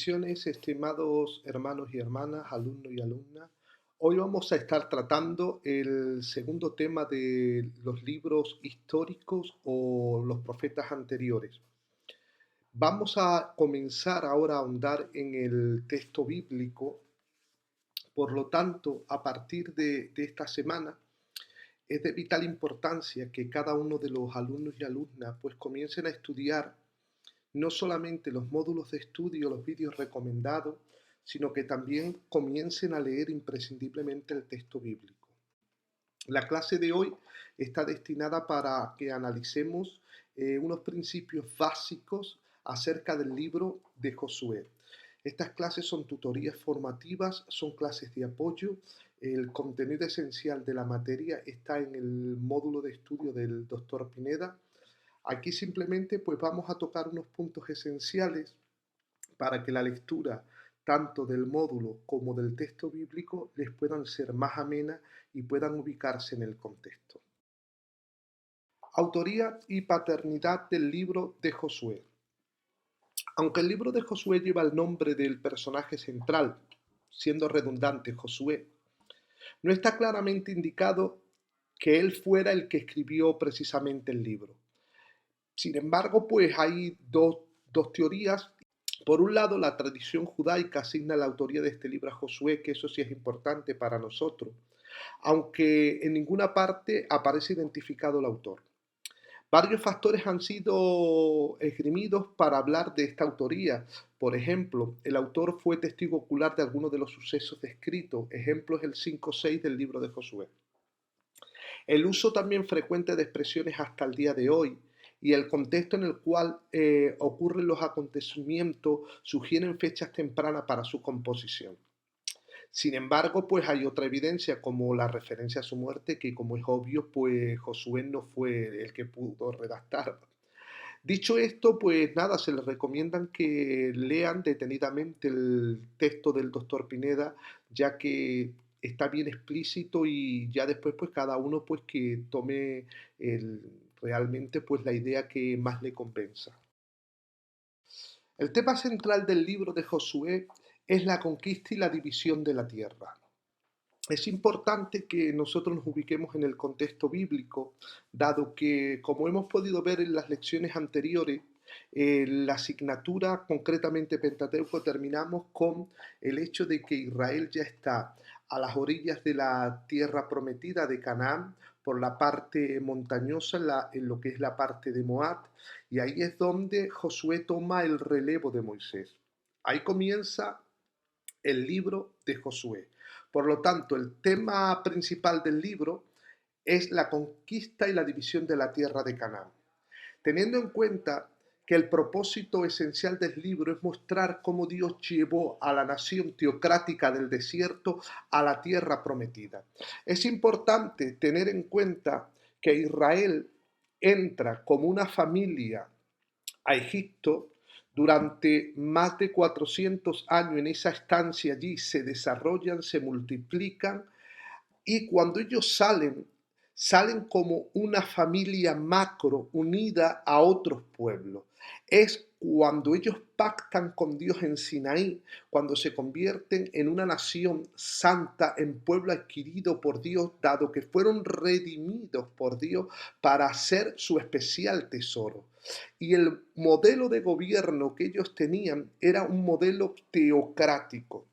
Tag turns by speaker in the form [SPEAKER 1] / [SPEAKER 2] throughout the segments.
[SPEAKER 1] Bendiciones, estimados hermanos y hermanas, alumnos y alumnas. Hoy vamos a estar tratando el segundo tema de los libros históricos o los profetas anteriores. Vamos a comenzar ahora a ahondar en el texto bíblico. Por lo tanto, a partir de esta semana, es de vital importancia que cada uno de los alumnos y alumnas pues comiencen a estudiar no solamente los módulos de estudio, los vídeos recomendados, sino que también comiencen a leer imprescindiblemente el texto bíblico. La clase de hoy está destinada para que analicemos unos principios básicos acerca del libro de Josué. Estas clases son tutorías formativas, son clases de apoyo. El contenido esencial de la materia está en el módulo de estudio del doctor Pineda. Aquí simplemente pues vamos a tocar unos puntos esenciales para que la lectura tanto del módulo como del texto bíblico les puedan ser más amena y puedan ubicarse en el contexto. Autoría y paternidad del libro de Josué. Aunque el libro de Josué lleva el nombre del personaje central, siendo redundante Josué, no está claramente indicado que él fuera el que escribió precisamente el libro. Sin embargo, pues hay dos teorías. Por un lado, la tradición judaica asigna la autoría de este libro a Josué, que eso sí es importante para nosotros, aunque en ninguna parte aparece identificado el autor. Varios factores han sido esgrimidos para hablar de esta autoría. Por ejemplo, el autor fue testigo ocular de algunos de los sucesos descritos. Ejemplo es el 5:6 del libro de Josué. El uso también frecuente de expresiones hasta el día de hoy y el contexto en el cual ocurren los acontecimientos sugieren fechas tempranas para su composición. Sin embargo, pues hay otra evidencia como la referencia a su muerte que, como es obvio, pues Josué no fue el que pudo redactar. Dicho esto, pues nada, se les recomiendan que lean detenidamente el texto del doctor Pineda, ya que está bien explícito y ya después pues cada uno pues que tome realmente pues la idea que más le convenza. El tema central del libro de Josué es la conquista y la división de la tierra. Es importante que nosotros nos ubiquemos en el contexto bíblico, dado que, como hemos podido ver en las lecciones anteriores, la asignatura, concretamente Pentateuco, terminamos con el hecho de que Israel ya está a las orillas de la tierra prometida de Canaán, por la parte montañosa, en lo que es la parte de Moab, y ahí es donde Josué toma el relevo de Moisés. Ahí comienza el libro de Josué. Por lo tanto, el tema principal del libro es la conquista y la división de la tierra de Canaán. Teniendo en cuenta que el propósito esencial del libro es mostrar cómo Dios llevó a la nación teocrática del desierto a la tierra prometida. Es importante tener en cuenta que Israel entra como una familia a Egipto durante más de 400 años. En esa estancia allí se desarrollan, se multiplican y cuando ellos salen, salen como una familia macro unida a otros pueblos. Es cuando ellos pactan con Dios en Sinaí, cuando se convierten en una nación santa, en pueblo adquirido por Dios, dado que fueron redimidos por Dios para hacer su especial tesoro. Y el modelo de gobierno que ellos tenían era un modelo teocrático.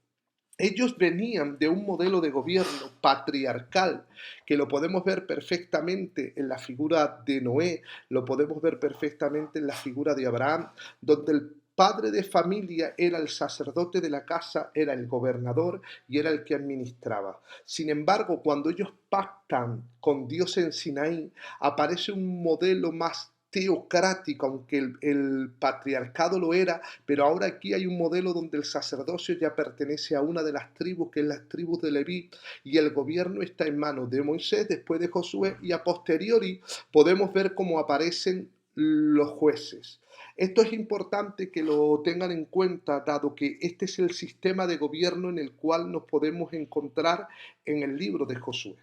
[SPEAKER 1] Ellos venían de un modelo de gobierno patriarcal que lo podemos ver perfectamente en la figura de Noé, lo podemos ver perfectamente en la figura de Abraham, donde el padre de familia era el sacerdote de la casa, era el gobernador y era el que administraba. Sin embargo, cuando ellos pactan con Dios en Sinaí, aparece un modelo más teocrático, aunque el patriarcado lo era, pero ahora aquí hay un modelo donde el sacerdocio ya pertenece a una de las tribus, que es las tribus de Leví, y el gobierno está en manos de Moisés, después de Josué, y a posteriori podemos ver cómo aparecen los jueces. Esto es importante que lo tengan en cuenta, dado que este es el sistema de gobierno en el cual nos podemos encontrar en el libro de Josué.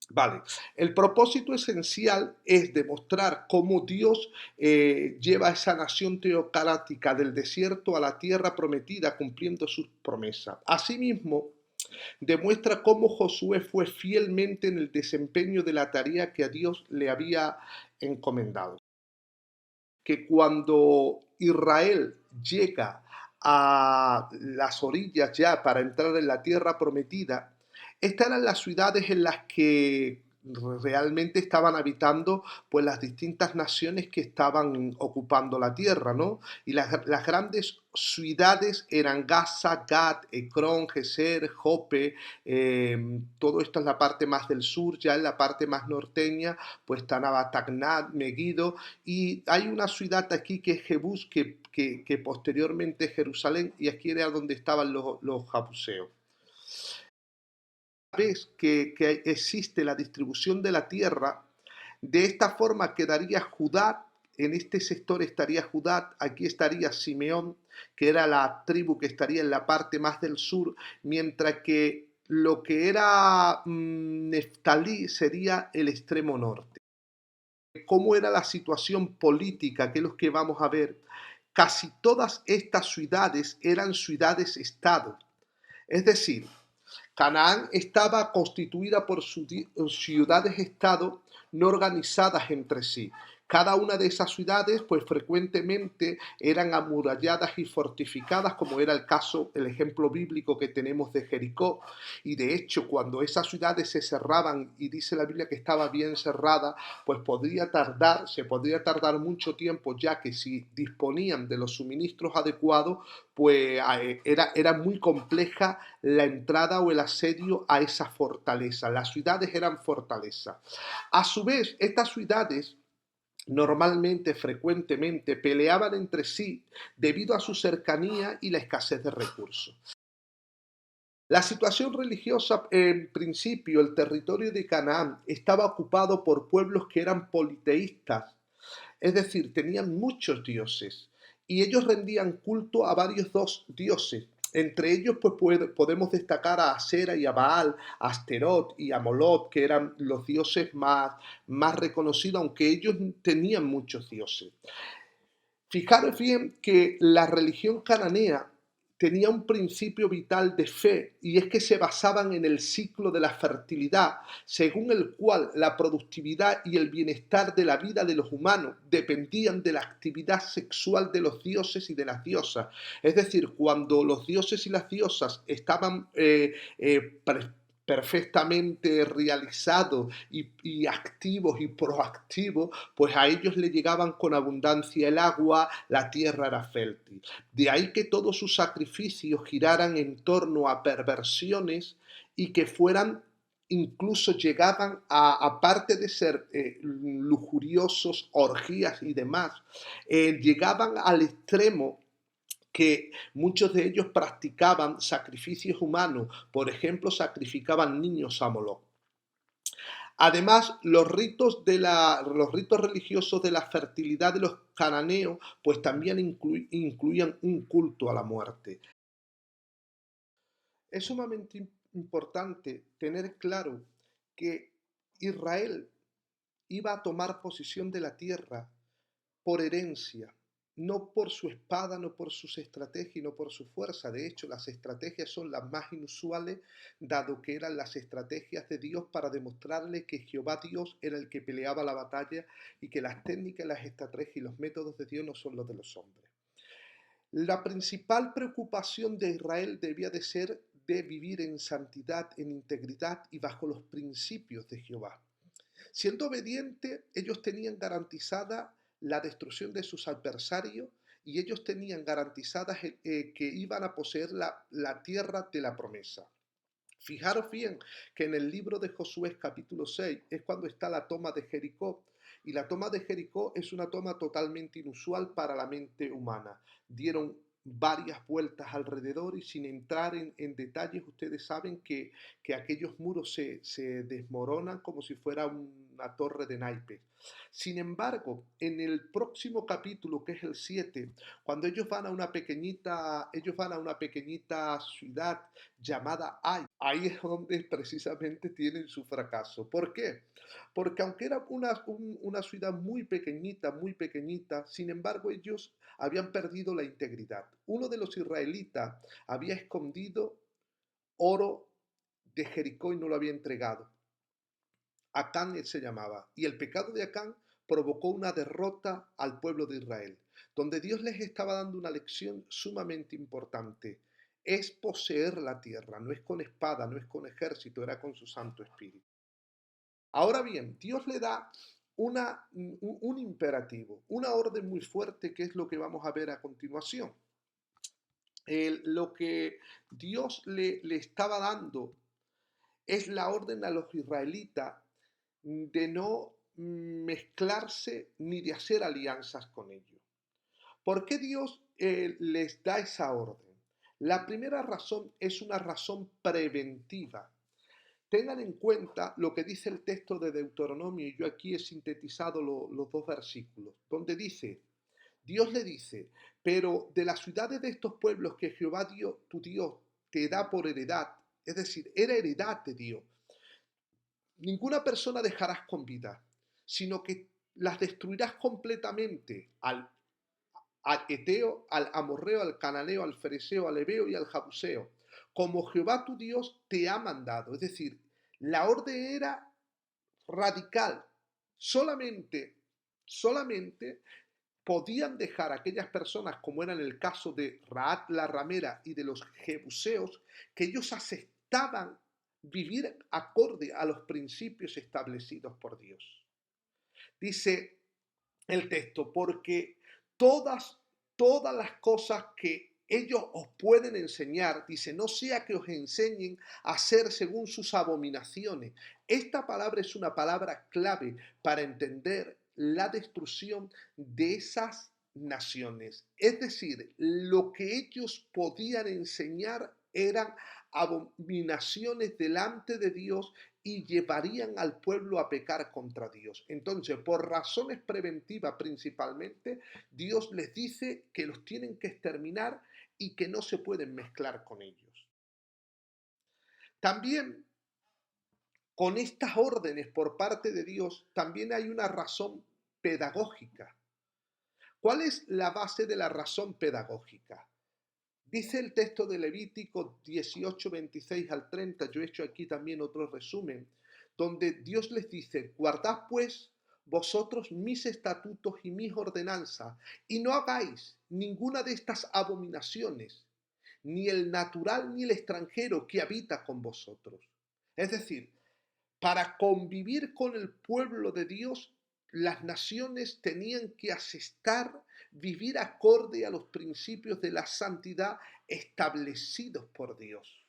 [SPEAKER 1] Vale, el propósito esencial es demostrar cómo Dios lleva a esa nación teocrática del desierto a la tierra prometida cumpliendo sus promesas. Asimismo, demuestra cómo Josué fue fielmente en el desempeño de la tarea que a Dios le había encomendado. Que cuando Israel llega a las orillas ya para entrar en la tierra prometida, estas eran las ciudades en las que realmente estaban habitando pues las distintas naciones que estaban ocupando la tierra, ¿no? Y las grandes ciudades eran Gaza, Gat, Ecrón, Geser, Jope, todo esto es la parte más del sur, ya en la parte más norteña, pues Tanabatagnat, Megiddo, y hay una ciudad aquí que es Jebús, que posteriormente es Jerusalén, y aquí era donde estaban los jabuseos. Vez que existe la distribución de la tierra, de esta forma quedaría Judá, en este sector estaría Judá, aquí estaría Simeón, que era la tribu que estaría en la parte más del sur, mientras que lo que era Neftalí sería el extremo norte. ¿Cómo era la situación política? Que es lo que vamos a ver. Casi todas estas ciudades eran ciudades-estado. Es decir, Canaán estaba constituida por ciudades-estado no organizadas entre sí. Cada una de esas ciudades, pues frecuentemente eran amuralladas y fortificadas, como era el caso, el ejemplo bíblico que tenemos de Jericó. Y de hecho, cuando esas ciudades se cerraban, y dice la Biblia que estaba bien cerrada, pues se podría tardar mucho tiempo, ya que si disponían de los suministros adecuados, pues era muy compleja la entrada o el asedio a esa fortaleza. Las ciudades eran fortalezas. A su vez, estas ciudades normalmente, frecuentemente, peleaban entre sí debido a su cercanía y la escasez de recursos. La situación religiosa, en principio, el territorio de Canaán estaba ocupado por pueblos que eran politeístas, es decir, tenían muchos dioses y ellos rendían culto a varios dos dioses. Entre ellos pues podemos destacar a Asera y a Baal, a Asterot y a Molot, que eran los dioses más reconocidos, aunque ellos tenían muchos dioses. Fijaros bien que la religión cananea tenía un principio vital de fe y es que se basaban en el ciclo de la fertilidad, según el cual la productividad y el bienestar de la vida de los humanos dependían de la actividad sexual de los dioses y de las diosas. Es decir, cuando los dioses y las diosas estaban perfectamente realizados y activos y proactivos, pues a ellos le llegaban con abundancia el agua, la tierra era fértil. De ahí que todos sus sacrificios giraran en torno a perversiones y que fueran incluso llegaban aparte de ser lujuriosos, orgías y demás, llegaban al extremo que muchos de ellos practicaban sacrificios humanos, por ejemplo, sacrificaban niños a Moloch. Además, los ritos religiosos de la fertilidad de los cananeos, pues también incluían un culto a la muerte. Es sumamente importante tener claro que Israel iba a tomar posesión de la tierra por herencia, no por su espada, no por sus estrategias, no por su fuerza. De hecho, las estrategias son las más inusuales, dado que eran las estrategias de Dios para demostrarle que Jehová Dios era el que peleaba la batalla y que las técnicas, las estrategias y los métodos de Dios no son los de los hombres. La principal preocupación de Israel debía de ser de vivir en santidad, en integridad y bajo los principios de Jehová. Siendo obediente, ellos tenían garantizada la destrucción de sus adversarios y ellos tenían garantizadas que iban a poseer la tierra de la promesa. Fijaros bien que en el libro de Josué capítulo 6 es cuando está la toma de Jericó. Y la toma de Jericó es una toma totalmente inusual para la mente humana. Dieron varias vueltas alrededor y sin entrar en detalles, ustedes saben que aquellos muros se desmoronan como si fuera una torre de naipes. Sin embargo, en el próximo capítulo, que es el 7, cuando ellos van a una pequeñita ciudad llamada Ai, ahí es donde precisamente tienen su fracaso. ¿Por qué? Porque aunque era una ciudad muy pequeñita, sin embargo ellos habían perdido la integridad. Uno de los israelitas había escondido oro de Jericó y no lo había entregado. Acán se llamaba. Y el pecado de Acán provocó una derrota al pueblo de Israel, donde Dios les estaba dando una lección sumamente importante. Es poseer la tierra, no es con espada, no es con ejército, era con su Santo Espíritu. Ahora bien, Dios le da un imperativo, una orden muy fuerte, que es lo que vamos a ver a continuación. Lo que Dios le estaba dando es la orden a los israelitas de no mezclarse ni de hacer alianzas con ellos. ¿Por qué Dios les da esa orden? La primera razón es una razón preventiva. Tengan en cuenta lo que dice el texto de Deuteronomio, y yo aquí he sintetizado los dos versículos, donde dice, Dios le dice, pero de las ciudades de estos pueblos que Jehová Dios, tu Dios te da por heredad, es decir, era heredad de Dios, ninguna persona dejarás con vida, sino que las destruirás completamente al Eteo, al Amorreo, al Cananeo, al Fereceo, al Ebeo y al Jabuseo, como Jehová tu Dios te ha mandado. Es decir, la orden era radical. Solamente podían dejar a aquellas personas, como era en el caso de Raat la ramera y de los jebuseos, que ellos aceptaban vivir acorde a los principios establecidos por Dios. Dice el texto, porque todas las cosas que ellos os pueden enseñar, dice, no sea que os enseñen a hacer según sus abominaciones. Esta palabra es una palabra clave para entender la destrucción de esas naciones. Es decir, lo que ellos podían enseñar eran abominaciones delante de Dios y llevarían al pueblo a pecar contra Dios. Entonces, por razones preventivas principalmente, Dios les dice que los tienen que exterminar y que no se pueden mezclar con ellos. También, con estas órdenes por parte de Dios, también hay una razón pedagógica. ¿Cuál es la base de la razón pedagógica? Dice el texto de Levítico 18, 26 al 30, yo he hecho aquí también otro resumen, donde Dios les dice, guardad pues vosotros mis estatutos y mis ordenanzas, y no hagáis ninguna de estas abominaciones, ni el natural ni el extranjero que habita con vosotros. Es decir, para convivir con el pueblo de Dios, las naciones tenían que aceptar vivir acorde a los principios de la santidad establecidos por Dios.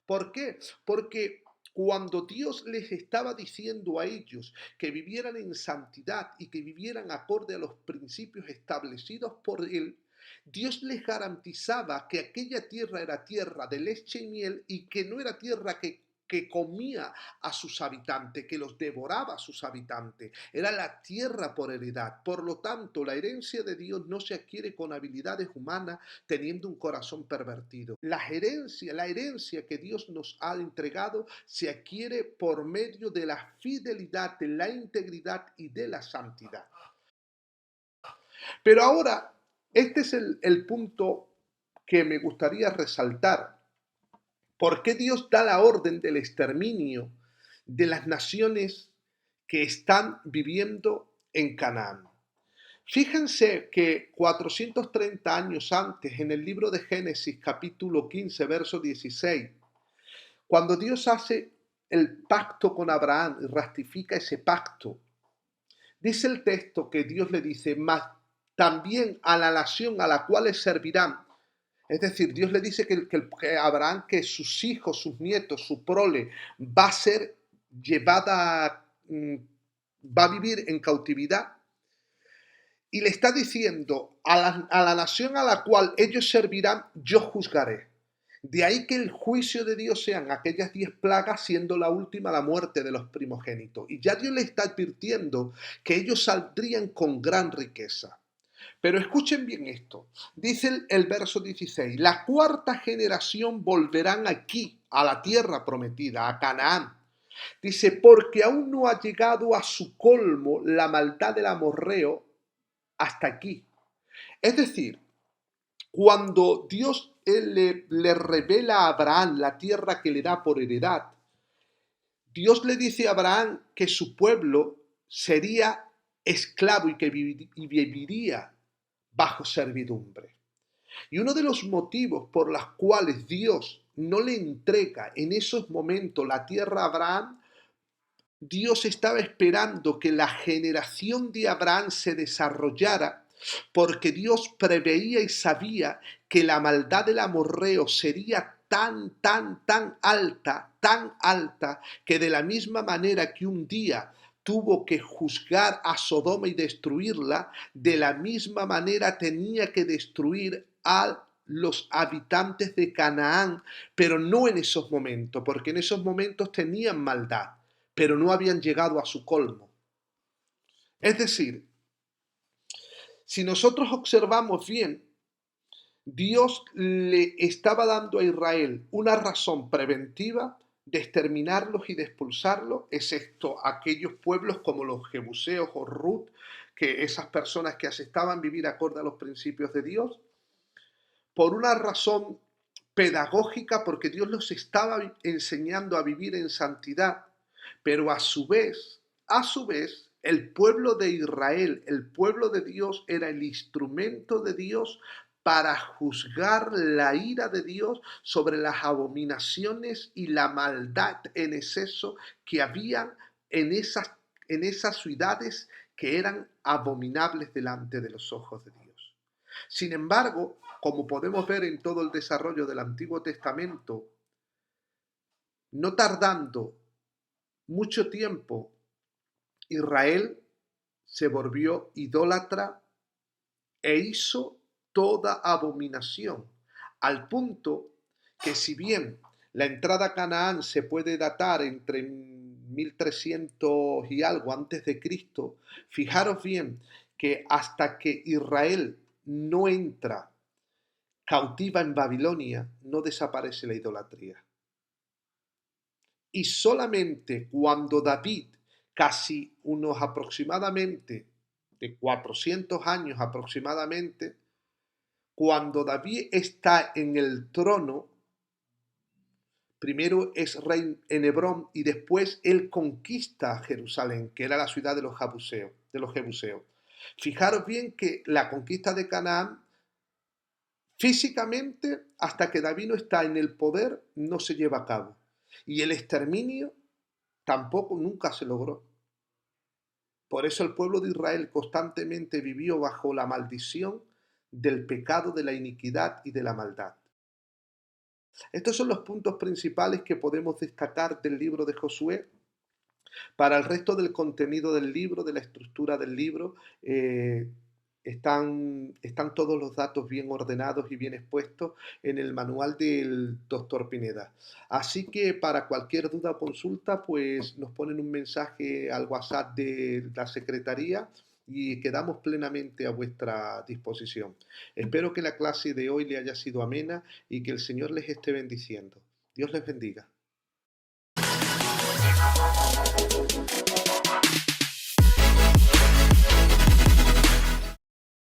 [SPEAKER 1] ¿Por qué? Porque cuando Dios les estaba diciendo a ellos que vivieran en santidad y que vivieran acorde a los principios establecidos por Él, Dios les garantizaba que aquella tierra era tierra de leche y miel y que no era tierra que comía a sus habitantes, que los devoraba a sus habitantes. Era la tierra por heredad. Por lo tanto, la herencia de Dios no se adquiere con habilidades humanas teniendo un corazón pervertido. La herencia que Dios nos ha entregado se adquiere por medio de la fidelidad, de la integridad y de la santidad. Pero ahora, este es el punto que me gustaría resaltar. ¿Por qué Dios da la orden del exterminio de las naciones que están viviendo en Canaán? Fíjense que 430 años antes, en el libro de Génesis capítulo 15, verso 16, cuando Dios hace el pacto con Abraham y ratifica ese pacto, dice el texto que Dios le dice, mas también a la nación a la cual servirán. Es decir, Dios le dice que Abraham, que sus hijos, sus nietos, su prole, va a ser llevada, va a vivir en cautividad. y le está diciendo a la nación a la cual ellos servirán, yo juzgaré. De ahí que el juicio de Dios sean aquellas 10 plagas, siendo la última la muerte de los primogénitos. Y ya Dios le está advirtiendo que ellos saldrían con gran riqueza. Pero escuchen bien esto. Dice el verso 16, la cuarta generación volverán aquí, a la tierra prometida, a Canaán. Dice, porque aún no ha llegado a su colmo la maldad del amorreo hasta aquí. Es decir, cuando Dios le revela a Abraham la tierra que le da por heredad, Dios le dice a Abraham que su pueblo sería esclavo y que viviría bajo servidumbre. Y uno de los motivos por los cuales Dios no le entrega en esos momentos la tierra a Abraham, Dios estaba esperando que la generación de Abraham se desarrollara, porque Dios preveía y sabía que la maldad del amorreo sería tan alta, que de la misma manera que un día tuvo que juzgar a Sodoma y destruirla, de la misma manera tenía que destruir a los habitantes de Canaán, pero no en esos momentos, porque en esos momentos tenían maldad, pero no habían llegado a su colmo. Es decir, si nosotros observamos bien, Dios le estaba dando a Israel una razón preventiva de exterminarlos y de expulsarlos, excepto aquellos pueblos como los jebuseos o Ruth, que esas personas que aceptaban vivir acorde a los principios de Dios, por una razón pedagógica, porque Dios los estaba enseñando a vivir en santidad, pero a su vez, el pueblo de Israel, el pueblo de Dios, era el instrumento de Dios para juzgar la ira de Dios sobre las abominaciones y la maldad en exceso que había en esas ciudades que eran abominables delante de los ojos de Dios. Sin embargo, como podemos ver en todo el desarrollo del Antiguo Testamento, no tardando mucho tiempo, Israel se volvió idólatra e hizo toda abominación, al punto que si bien la entrada a Canaán se puede datar entre 1300 y algo antes de Cristo, fijaros bien que hasta que Israel no entra cautiva en Babilonia, no desaparece la idolatría. Y solamente cuando David, casi unos aproximadamente, de 400 años aproximadamente, cuando David está en el trono, primero es rey en Hebrón y después él conquista Jerusalén, que era la ciudad de los jebuseos. Fijaros bien que la conquista de Canaán, físicamente, hasta que David no está en el poder, no se lleva a cabo. Y el exterminio tampoco nunca se logró. Por eso el pueblo de Israel constantemente vivió bajo la maldición del pecado, de la iniquidad y de la maldad. Estos son los puntos principales que podemos destacar del libro de Josué. Para el resto del contenido del libro, de la estructura del libro, están todos los datos bien ordenados y bien expuestos en el manual del doctor Pineda. Así que para cualquier duda o consulta, pues nos ponen un mensaje al WhatsApp de la Secretaría y quedamos plenamente a vuestra disposición. Espero que la clase de hoy le haya sido amena y que el Señor les esté bendiciendo. Dios les bendiga.